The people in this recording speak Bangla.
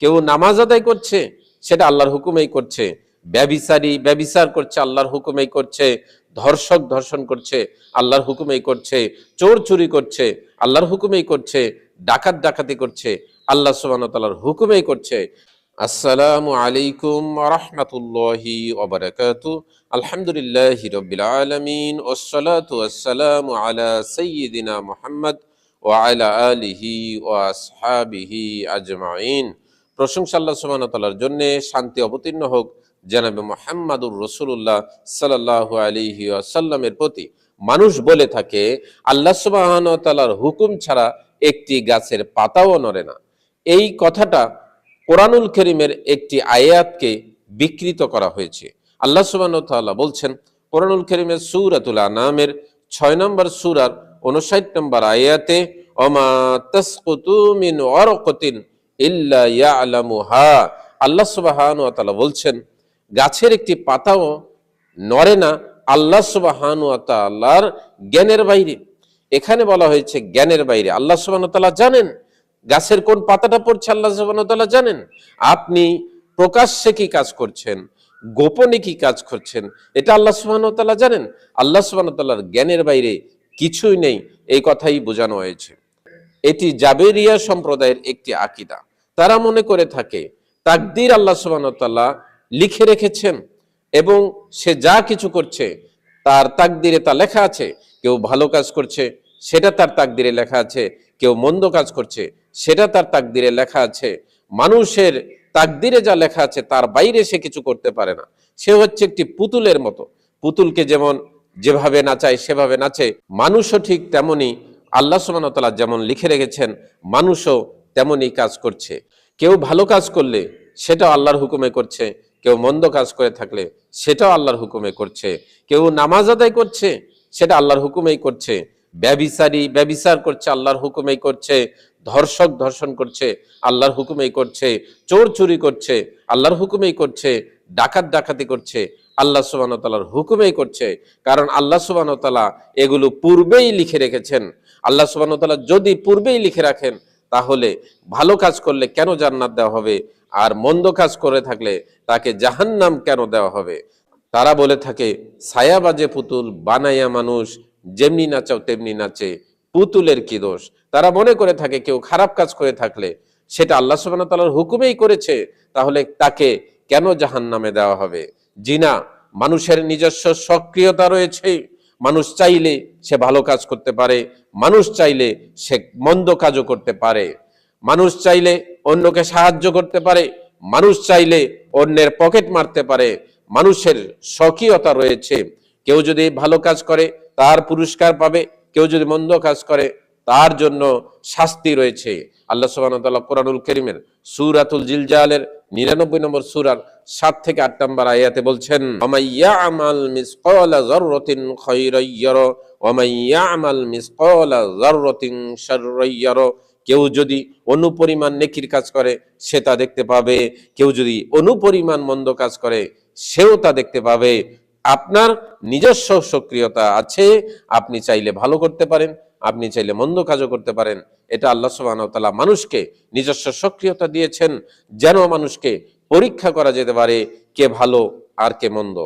কেউ নামাজ আদায় করছে, সেটা আল্লাহর হুকুমেই করছে। ব্যভিচারী ব্যভিচার করছে, আল্লাহর হুকুমেই করছে। ধর্ষক ধর্ষণ করছে, আল্লাহর হুকুমেই করছে। চোর চুরি করছে, আল্লাহর হুকুমেই করছে। ডাকাত ডাকাতি করছে, আল্লাহ সুবহানাহু ওয়া তাআলার হুকুমেই করছে। আসসালামু আলাইকুম ওয়া রাহমাতুল্লাহি ওয়া বারাকাতুহু। আলহামদুলিল্লাহি রাব্বিল আলামিন ওয়াসসালাতু ওয়াসসালামু আলা সাইয়্যিদিনা মুহাম্মদ ওয়া আলা আলিহি ওয়া আসহাবিহি আজমাইন। প্রশংসা আল্লাহ সুবহানাহু ওয়া তাআলার জন্য, শান্তি অবতীর্ণ হোক জনাবে মুহাম্মাদুর রাসূলুল্লাহ সাল্লাল্লাহু আলাইহি ওয়াসাল্লামের প্রতি। মানুষ বলে থাকে আল্লাহ সুবহানাহু ওয়া তাআলার হুকুম ছাড়া একটি গাছের পাতাও নড়ে না। এই কথাটা কোরআনুল কারীমের একটি আয়াতকে বিকৃত করা হয়েছে। আল্লাহ সুবহানাহু ওয়া তাআলা বলছেন কোরআনুল কারীমের সূরাতুল আনামের 6 নম্বর সূরার 59 নম্বর আয়াতে, ওমা তাসকুতু মিন ওয়ারাকাতিন ইল্লা ইয়ালামুহা। আল্লাহ সুবহানাহু ওয়া তাআলা বলছেন গাছের একটি পাতাও নড়ে না আল্লাহ সুবহানাহু ওয়া তাআলার জ্ঞানের বাইরে। এখানে বলা হয়েছে জ্ঞানের বাইরে। আল্লাহ সুবহানাহু ওয়া তাআলা জানেন গাছের কোন পাতাটা পড়ছে, আল্লাহ সুবহানাহু ওয়া তাআলা জানেন। আপনি প্রকাশ্যে কি কাজ করছেন, গোপনে কি কাজ করছেন, এটা আল্লাহ সুবহানাহু ওয়া তাআলা জানেন। আল্লাহ সুবহানাহু ওয়া তাআলার জ্ঞানের বাইরে কিছুই নেই, এই কথাই বোঝানো হয়েছে। এটি জাবেরিয়া সম্প্রদায়ের একটি আকীদা। তারা মনে করে থাকে তাকদীর আল্লাহ সুবহানাহু ওয়া তাআলা লিখে রেখেছেন এবং সে যা কিছু করছে তার তাকদীরে তা লেখা আছে। কেউ ভালো কাজ করছে, সেটা তার তাকদীরে লেখা আছে। কেউ মন্দ কাজ করছে, সেটা তার তাকদীরে লেখা আছে। মানুষের তাকদীরে যা লেখা আছে তার বাইরে সে কিছু করতে পারে না। সে হচ্ছে একটি পুতুলের মতো। পুতুলকে যেমন যেভাবে নাচায় সেভাবে নাচে, মানুষও ঠিক তেমনি আল্লাহ সুবহানাহু ওয়া তাআলা যেমন লিখে রেখেছেন মানুষও তেমনি কাজ করছে। কেউ ভালো কাজ করলে সেটাও আল্লাহর হুকুমে করছে, কেউ মন্দ কাজ করে থাকলে সেটাও আল্লাহর হুকুমে করছে। কেউ নামাজ আদায় করছে, সেটা আল্লাহর হুকুমেই করছে। ব্যভিচারী ব্যভিচার করছে, আল্লাহর হুকুমেই করছে। ধর্ষক ধর্ষণ করছে, আল্লাহর হুকুমেই করছে। চোর চুরি করছে, আল্লাহর হুকুমেই করছে। ডাকাত ডাকাতি করছে, আল্লাহ সুবহানাহু ওয়া তাআলার হুকুমেই করছে। কারণ আল্লাহ সুবহানাহু ওয়া তাআলা এগুলো পূর্বেই লিখে রেখেছেন। আল্লাহ সুবহানাহু ওয়া তাআলা যদি পূর্বেই লিখে রাখেন, তাহলে ভালো কাজ করলে কেন জান্নাত দেওয়া হবে, আর মন্দ কাজ করে থাকলে তাকে জাহান্নাম কেন দেওয়া হবে? তারা বলে থাকে ছায়াবাজে পুতুল বানাইয়া মানুষ যেমনি নাচাও তেমনি নাচে, পুতুলের কি দোষ। তারা মনে করে থাকে কেউ খারাপ কাজ করে থাকলে সেটা আল্লাহ সুবহানাহু ওয়া তাআলার হুকুমেই করেছে, তাহলে তাকে কেন জাহান্নামে দেওয়া হবে? জিনা, মানুষের নিজস্ব সক্রিয়তা রয়েছে। মানুষ চাইলে সে ভালো কাজ করতে পারে, মানুষ চাইলে সে মন্দ কাজও করতে পারে। মানুষ চাইলে অন্যকে সাহায্য করতে পারে, মানুষ চাইলে অন্যের পকেট মারতে পারে। মানুষের স্বকীয়তা রয়েছে। কেউ যদি ভালো কাজ করে তার পুরস্কার পাবে, কেউ যদি মন্দ কাজ করে তার জন্য শাস্তি রয়েছে। আল্লাহ সুবহানাহু ওয়া তাআলা কোরআনুল কারীমের সূরাতুল জিলজালের 99 নম্বর সূরার 7 থেকে 8 নম্বর আয়াতে বলছেন, ওমাইয়ামাল মিসকালা যাররাতিন খায়রান ইয়ারা ওমাইয়ামাল মিসকালা যাররাতিন শাররান ইয়ারা। কেউ যদি অনুপরিমাণ নেকির কাজ করে সে তা দেখতে পাবে, কেউ যদি অনুপরিমাণ মন্দ কাজ করে সেও তা দেখতে পাবে। আপনার নিজস্ব সক্রিয়তা আছে, আপনি চাইলে ভালো করতে পারেন, আপনি চাইলে মন্দ কাজও করতে পারেন। এটা আল্লাহ সুবহানাহু ওয়া তাআলা মানুষকে নিজস্ব সক্রিয়তা দিয়েছেন যেন মানুষকে পরীক্ষা করা যেতে পারে কে ভালো আর কে মন্দ।